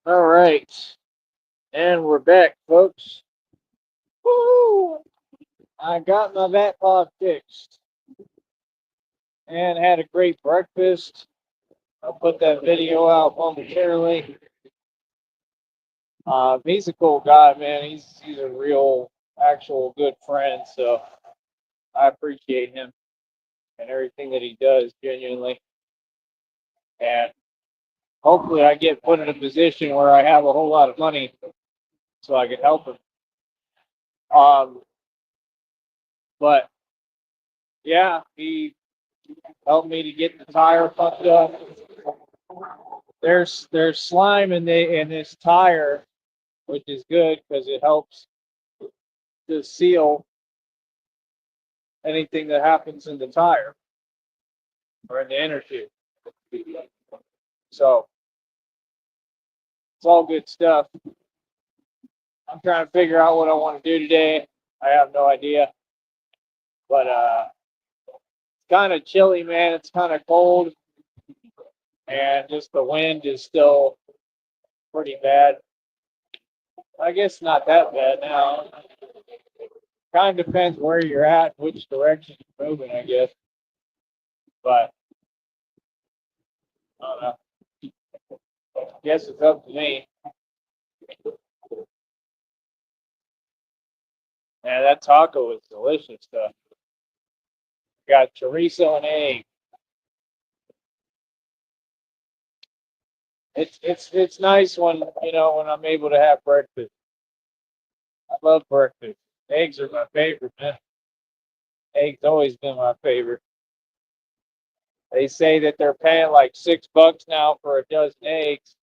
All right, and we're back, folks. Woo! I got my Batpod fixed and had a great breakfast. I'll put that video out momentarily. He's a cool guy, man. He's a real, actual good friend. So I appreciate him and everything that he does genuinely. And hopefully, I get put in a position where I have a whole lot of money so I can help him. Um, but yeah, he helped me to get the tire pumped up. There's slime in this tire, which is good because it helps to seal anything that happens in the tire or in the inner tube. So it's all good stuff. I'm trying to figure out what I want to do today. I have no idea, but it's kind of chilly, man. It's kind of cold, and just the wind is still pretty bad. I guess not that bad now. Kind of depends where you're at, which direction you're moving, I guess. But I don't know. I guess it's up to me. Man, that taco was delicious stuff. Got chorizo and egg. It's nice when when I'm able to have breakfast. I love breakfast. Eggs are my favorite, man. Eggs always been my favorite. They say that they're paying like $6 now for a dozen eggs.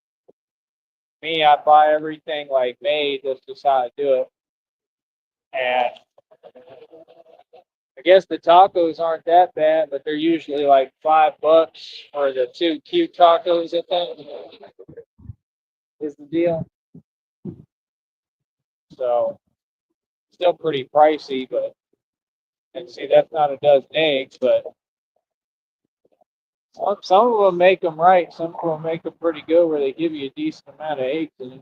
Me, I buy everything like made. That's just how I do it. And I guess the tacos aren't that bad, but they're usually like $5 for the two cute tacos. I think is the deal. So still pretty pricey, but and see that's not a dozen eggs, but some of them make them right. Some of them make them pretty good, where they give you a decent amount of eggs in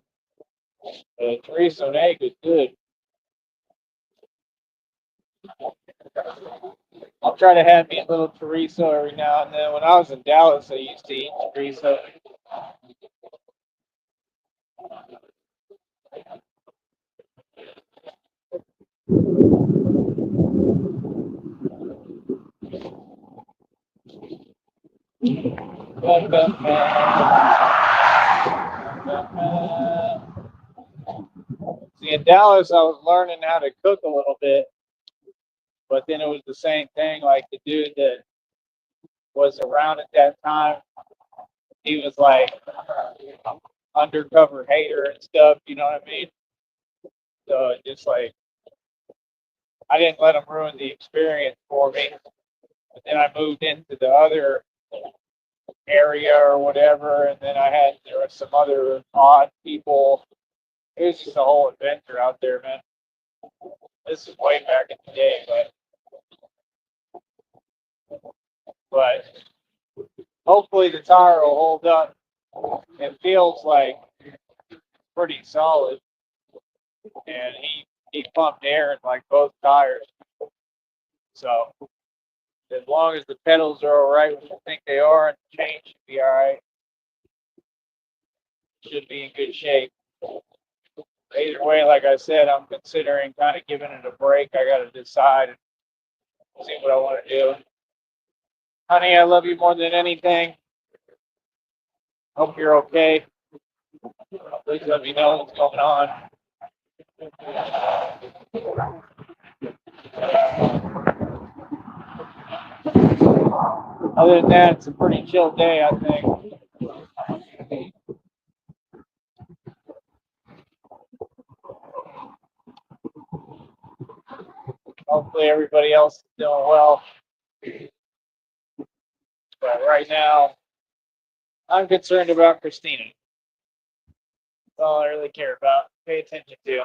it. Chorizo and egg is good. I'll try to have me a little chorizo every now and then. When I was in Dallas, I used to eat chorizo. See, in Dallas, I was learning how to cook a little bit, but then it was the same thing. Like the dude that was around at that time, he was like undercover hater and stuff. You know what I mean? So it just like I didn't let him ruin the experience for me. But then I moved into the other area or whatever, and then there were some other odd people. It was just a whole adventure out there, man. This is way back in the day, but hopefully the tire will hold up. It feels like pretty solid, and he pumped air in like both tires. So as long as the pedals are all right, which I think they are, and the chain should be all right, should be in good shape. Either way, like I said, I'm considering kind of giving it a break. I got to decide and see what I want to do. Honey, I love you more than anything. Hope you're okay. Please let me know what's going on. Other than that, it's a pretty chill day, I think. Hopefully, everybody else is doing well. But right now, I'm concerned about Christina. That's all I really care about. Pay attention to.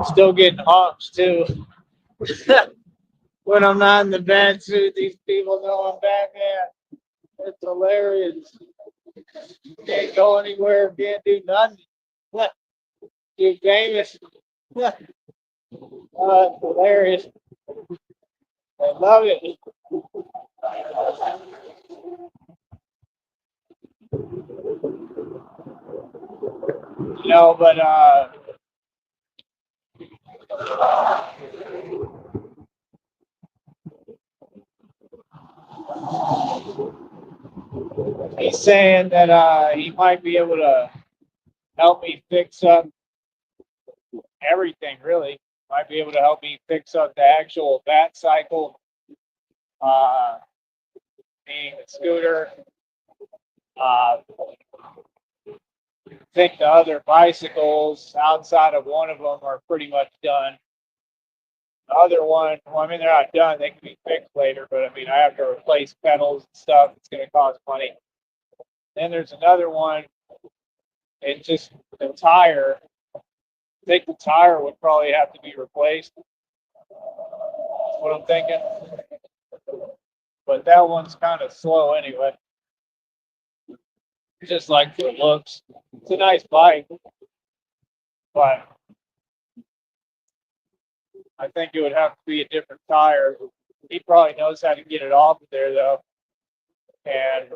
Still getting honks too. When I'm not in the bad suit, these people know I'm Batman. It's hilarious. Can't go anywhere, can't do nothing. You're famous. It's hilarious. I love it. But he's saying that he might be able to help me fix up everything, really. Might be able to help me fix up the actual bat cycle, uh, being the scooter. I think the other bicycles outside of one of them are pretty much done. The other one, well, I mean, they're not done. They can be fixed later, but I mean, I have to replace pedals and stuff. It's going to cost money. Then there's another one. It's just the tire. I think the tire would probably have to be replaced. That's what I'm thinking. But that one's kind of slow anyway. Just like for looks. It's a nice bike, but I think it would have to be a different tire. He probably knows how to get it off of there though. And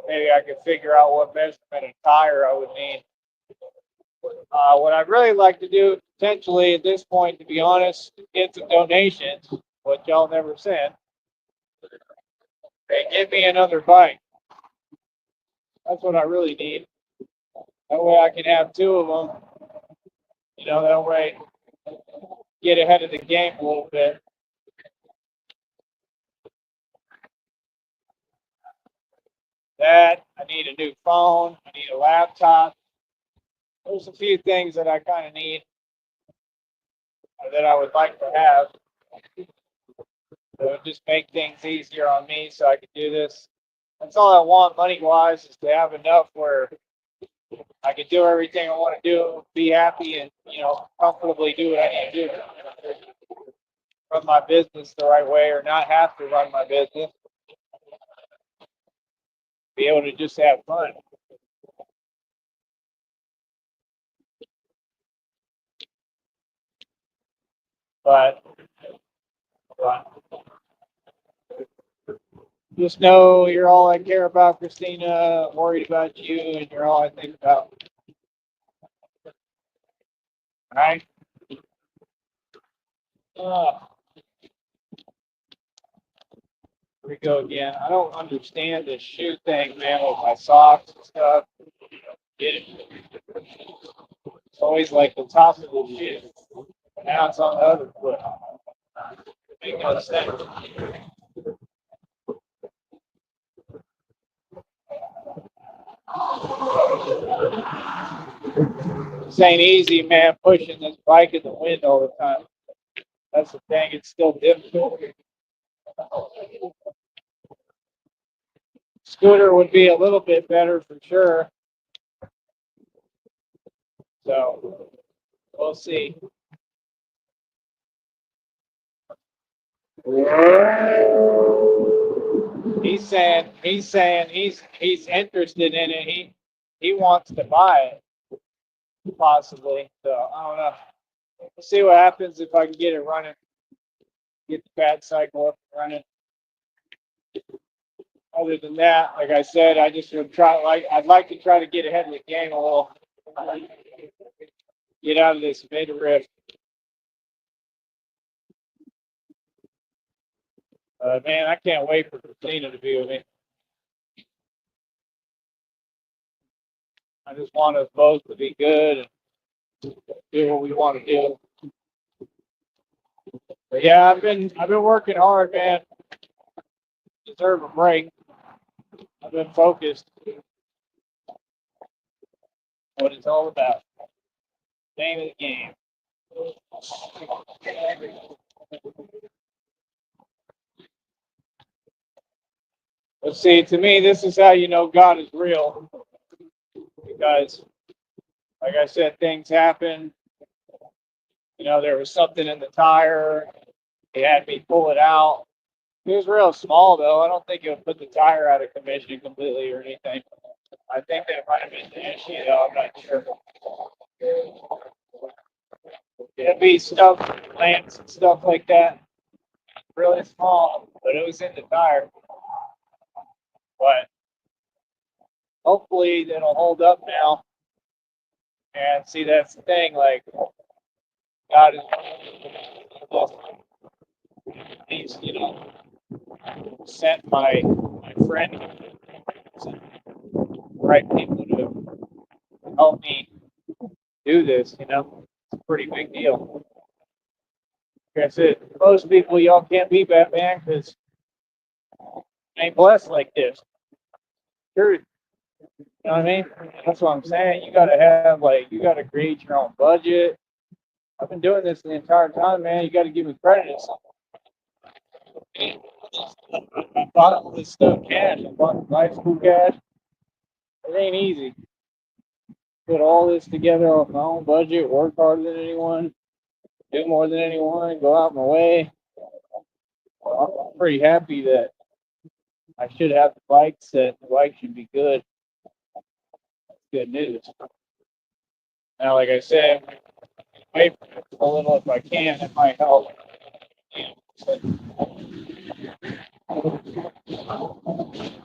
maybe I could figure out what measurement of tire I would need. What I'd really like to do, potentially at this point, to be honest, get some donations, what y'all never sent, and give me another bike. That's what I really need. That way I can have two of them. That way get ahead of the game a little bit. That, I need a new phone, I need a laptop. There's a few things that I kind of need that I would like to have. It would just make things easier on me so I could do this. That's all I want money wise, is to have enough where I can do everything I want to do, be happy, and comfortably do what I need to do. Run my business the right way, or not have to run my business. Be able to just have fun. But just know you're all I care about, Christina. I'm worried about you, and you're all I think about. All right. Here we go again. I don't understand this shoe thing, man, with my socks and stuff. Get it? It's always like the top of the shoe. Now it's on the other foot. Make no sense. This ain't easy, man, pushing this bike in the wind all the time. That's the thing. It's still difficult. Scooter would be a little bit better for sure. So we'll see. He's saying he's interested in it. He wants to buy it, possibly. So I don't know. We'll see what happens if I can get it running. Get the bad cycle up and running. Other than that, like I said, I just would try. I'd like to try to get ahead of the game a little. Get out of this mid riff. Man, I can't wait for Christina to be with me. I just want us both to be good and do what we want to do. But yeah, I've been working hard, man. Deserve a break. I've been focused. What it's all about. Name of the game. But see, to me, this is how you know God is real. Because, like I said, things happen. There was something in the tire. He had me pull it out. It was real small, though. I don't think it would put the tire out of commission completely or anything. I think that might have been the issue, though. I'm not sure. It'd be stuff, lamps and stuff like that. Really small, but it was in the tire. But hopefully it'll hold up now. And see, that's the thing. Like, God is, he's, sent my friend, right people to help me do this. It's a pretty big deal. Like I said, most people, y'all can't be Batman because ain't blessed like this. Truth. You know what I mean? That's what I'm saying. You gotta have you gotta create your own budget. I've been doing this the entire time, man. You gotta give me credit. I bought all this stuff cash. I bought high school cash. It ain't easy. Put all this together on my own budget, work harder than anyone, do more than anyone, go out my way. Well, I'm pretty happy that I should have the bike set. The bike should be good. That's good news. Now, like I said, wait a little if I can. It might help.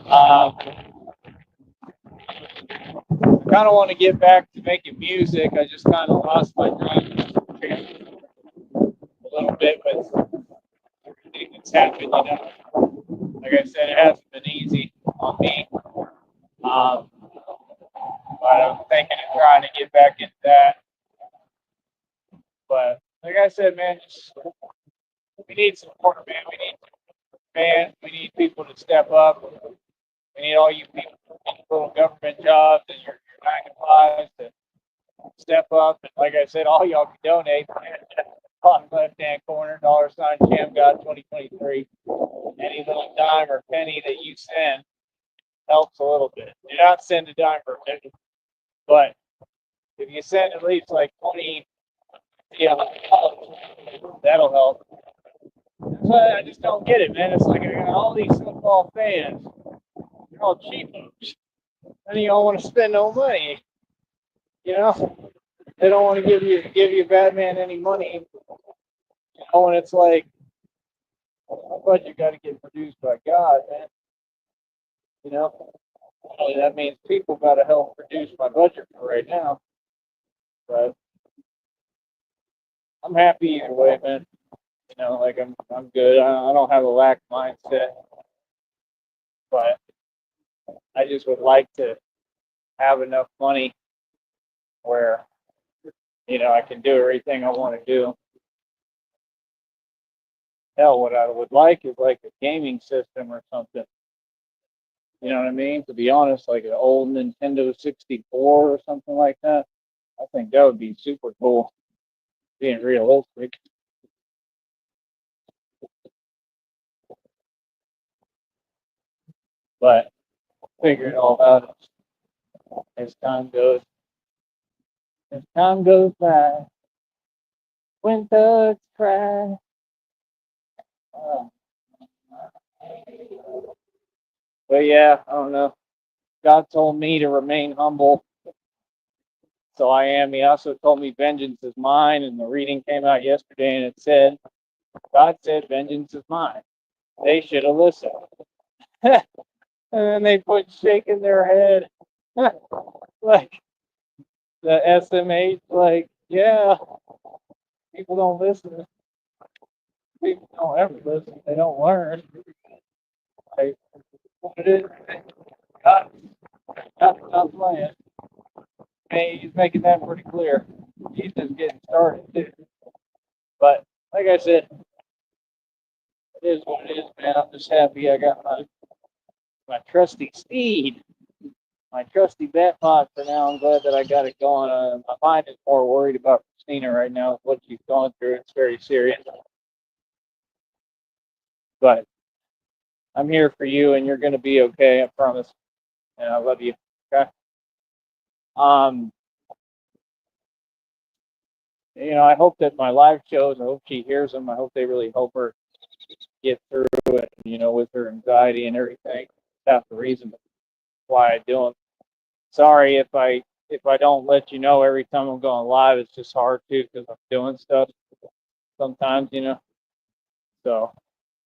I kind of want to get back to making music. I just kind of lost my drive a little bit with everything that's happened. Like I said, it hasn't been easy on me. But I'm thinking of trying to get back into that. But like I said, man, we need support, man. We need fans. We need people to step up. We need all you people in little government jobs and your 9 to 5s to step up. And like I said, all y'all can donate. Bottom left-hand corner, $Cham God 2023. Any little dime or penny that you send helps a little bit. Do not send a dime or a penny, but if you send at least like 20, that'll help. But I just don't get it, man. It's like I got all these football fans. They're all cheapos. None of y'all want to spend no money. They don't want to give you Batman any money. And it's like, my budget got to get produced by God, man. That means people got to help produce my budget for right now. But I'm happy either way, man. I'm good. I don't have a lack mindset, but I just would like to have enough money where I can do everything I want to do. Hell, what I would like is like a gaming system or something. You know what I mean? To be honest, like an old Nintendo 64 or something like that. I think that would be super cool. Being realistic. But figure it all out as time goes. As time goes by, when thugs cry. But yeah, I don't know. God told me to remain humble. So I am. He also told me vengeance is mine. And the reading came out yesterday and it said, God said, vengeance is mine. They should have listened. And then they put shaking their head. Like the SMH, like, yeah, people don't listen. People don't ever listen. They don't learn. Like, what it is, God, not playing. Hey, he's making that pretty clear. He's just getting started, too. But, like I said, it is what it is, man. I'm just happy I got my trusty steed, my trusty Batpod for now. I'm glad that I got it going. My mind is more worried about Christina right now. What she's going through, it's very serious. But I'm here for you, and you're gonna be okay. I promise. And I love you. Okay. Um, I hope that my live shows. I hope she hears them. I hope they really help her get through it. With her anxiety and everything. That's the reason why I do them. Sorry if I don't let you know every time I'm going live. It's just hard to because I'm doing stuff sometimes. So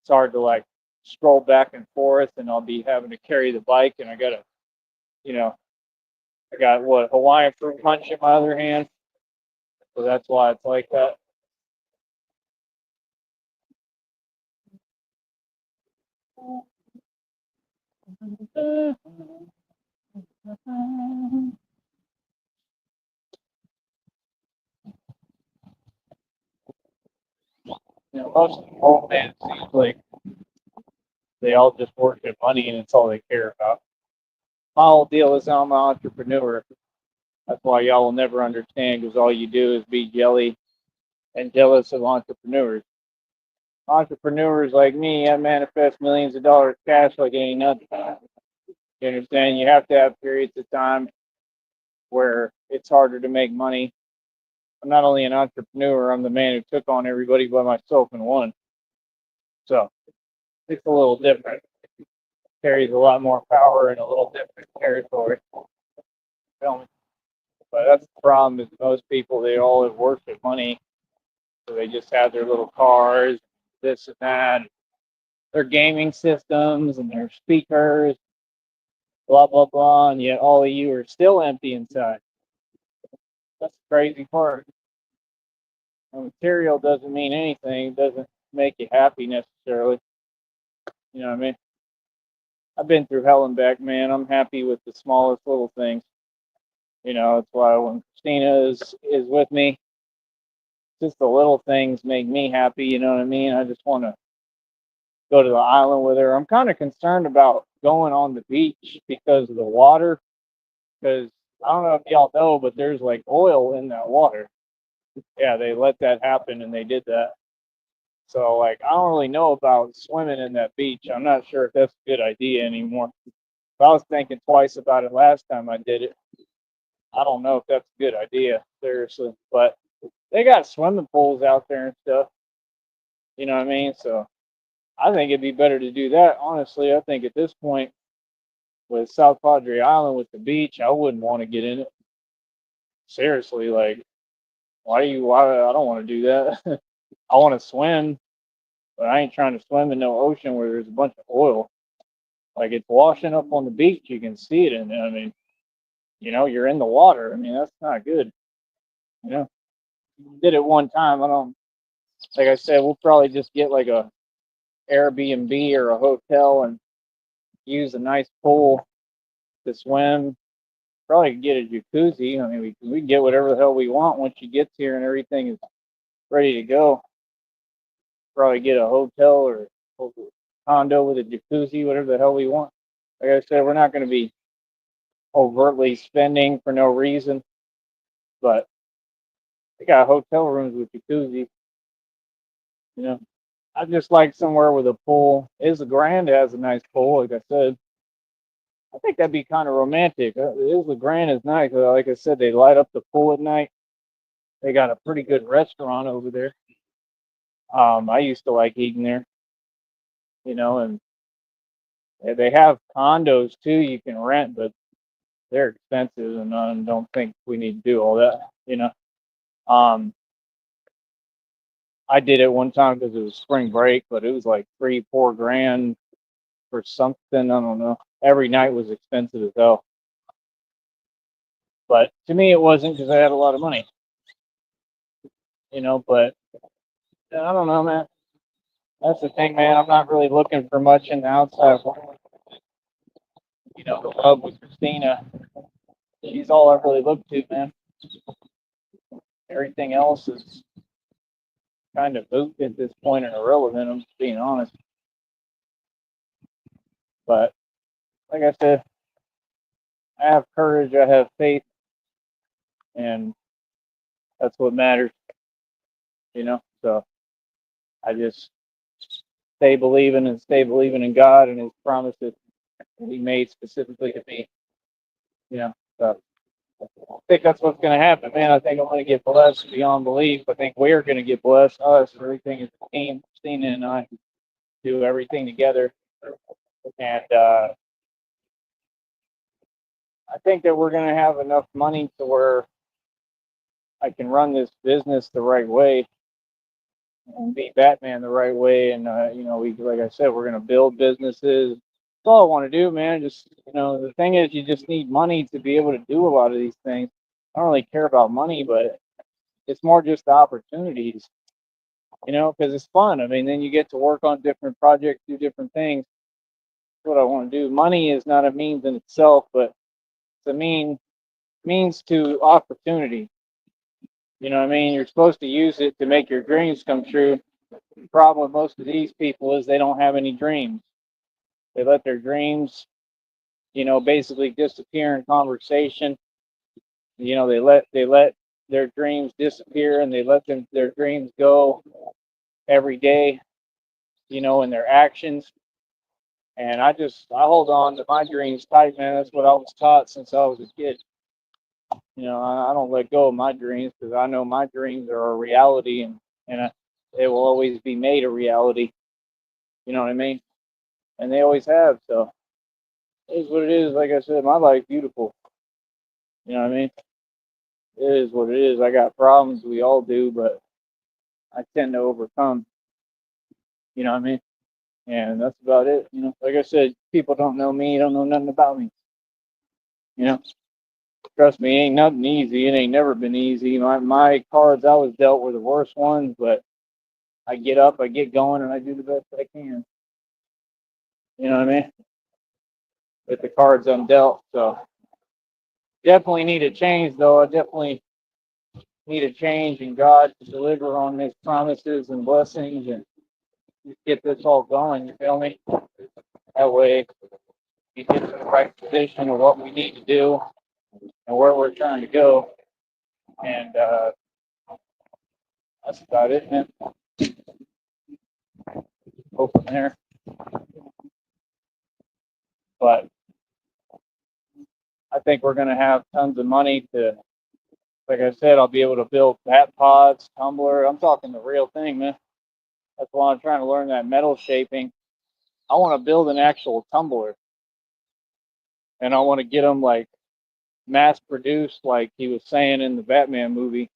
it's hard to like scroll back and forth, and I'll be having to carry the bike, and you know, I got what Hawaiian fruit punch in my other hand, so that's why it's like that. Most of the old man seems like they all just worship money, and it's all they care about. My whole deal is I'm an entrepreneur. That's why y'all will never understand because all you do is be jelly and jealous of entrepreneurs. Entrepreneurs like me, I manifest millions of dollars cash like it ain't nothing. You understand? You have to have periods of time where it's harder to make money. I'm not only an entrepreneur, I'm the man who took on everybody by myself in one. So it's a little different. Carries a lot more power in a little different territory. Feel me? But that's the problem is most people they all worship money. So they just have their little cars, this and that, their gaming systems and their speakers, blah blah blah, and yet all of you are still empty inside. That's the crazy part. Material doesn't mean anything. It doesn't make you happy necessarily. You know what I mean? I've been through hell and back, man. I'm happy with the smallest little things. That's why when Christina is with me, just the little things make me happy. You know what I mean? I just want to go to the island with her. I'm kind of concerned about going on the beach because of the water. Because I don't know if y'all know, but there's like oil in that water. Yeah, they let that happen and they did that. So like I don't really know about swimming in that beach. I'm not sure if that's a good idea anymore. But I was thinking twice about it last time I did it. I don't know if that's a good idea, seriously. But they got swimming pools out there and stuff. You know what I mean? So I think it'd be better to do that. Honestly, I think at this point with South Padre Island with the beach, I wouldn't want to get in it. Seriously, like why I don't want to do that. I want to swim, but I ain't trying to swim in no ocean where there's a bunch of oil. Like it's washing up on the beach, you can see it in it. I mean, you're in the water. I mean, that's not good. You know, did it one time. I don't like I said, we'll probably just get like a Airbnb or a hotel and use a nice pool to swim. Probably get a jacuzzi. I mean, we get whatever the hell we want once you get here and everything is ready to go. Probably get a hotel or a condo with a jacuzzi, whatever the hell we want. Like I said, we're not going to be overtly spending for no reason, but they got hotel rooms with jacuzzi. You know, I just like somewhere with a pool. Is the Grand has a nice pool, like I said. I think that'd be kind of romantic. Is the Grand is nice. Like I said, they light up the pool at night. They got a pretty good restaurant over there. I used to like eating there, and they have condos too you can rent, but they're expensive, and I don't think we need to do all that. Um, I did it one time because it was spring break, but it was like 3-4 grand for something. I don't know. Every night was expensive as hell, but to me it wasn't because I had a lot of money. But I don't know, man. That's the thing, man. I'm not really looking for much in the outside world. The love with Christina, she's all I really look to, man. Everything else is kind of moot at this point and irrelevant. I'm just being honest. But like I said, I have courage, I have faith, and that's what matters. So I just stay believing in God and His promises that He made specifically to me. You know, so I think that's what's going to happen, man. I think I'm going to get blessed beyond belief. I think we're going to get blessed. Us, everything is a team. Stina and I do everything together, and I think that we're going to have enough money to where I can run this business the right way and be Batman the right way. And we, like I said, we're going to build businesses. That's all I want to do, man. Just the thing is, you just need money to be able to do a lot of these things. I don't really care about money, but it's more just the opportunities, because it's fun. I mean, then you get to work on different projects, do different things. That's what I want to do. Money is not a means in itself, but it's a means to opportunity. You know what I mean? You're supposed to use it to make your dreams come true. The problem with most of these people is they don't have any dreams. They let their dreams, basically disappear in conversation. They let their dreams disappear, and they let their dreams go every day, in their actions. And I hold on to my dreams tight, man. That's what I was taught since I was a kid. I don't let go of my dreams because I know my dreams are a reality, and they will always be made a reality. You know what I mean? And they always have. So it is what it is. Like I said, my life's beautiful. You know what I mean? It is what it is. I got problems. We all do, but I tend to overcome. You know what I mean? And that's about it. Like I said, people don't know me, don't know nothing about me. Trust me, ain't nothing easy. It ain't never been easy. My cards I was dealt were the worst ones, but I get up, I get going, and I do the best I can. You know what I mean? With the cards I'm dealt. So definitely need a change, though. I definitely need a change in God to deliver on His promises and blessings and get this all going. You feel me? That way, we get to the right position of what we need to do and where we're trying to go. And that's about it, man. Go from there. But I think we're going to have tons of money to, like I said, I'll be able to build Batpods, tumbler. I'm talking the real thing, man. That's why I'm trying to learn that metal shaping. I want to build an actual tumbler, and I want to get them like mass produced, like he was saying in the Batman movie.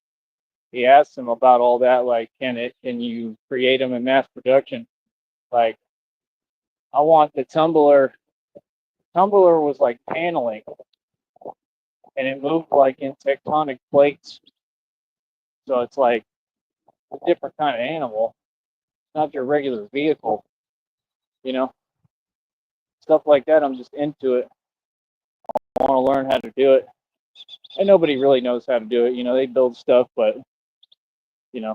He asked him about all that, like, can you create them in mass production? Like, I want the tumbler. Tumbler was like paneling, and it moved like in tectonic plates. So it's like a different kind of animal, not your regular vehicle, you know, stuff like that. I'm just into it. I want to learn how to do it. And nobody really knows how to do it. They build stuff, but, it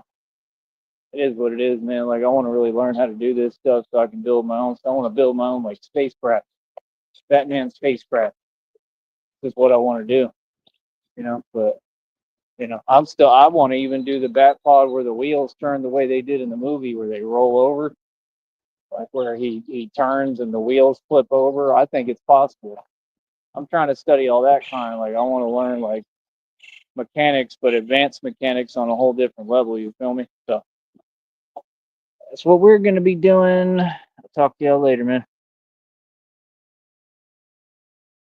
is what it is, man. Like, I want to really learn how to do this stuff so I can build my own. So I want to build my own, like, spacecraft, Batman spacecraft. This is what I want to do, but, I want to even do the Batpod where the wheels turn the way they did in the movie where they roll over, like where he turns and the wheels flip over. I think it's possible. I'm trying to study all that kind of, like, I want to learn, like, mechanics, but advanced mechanics on a whole different level, you feel me? So that's what we're going to be doing. I'll talk to y'all later, man.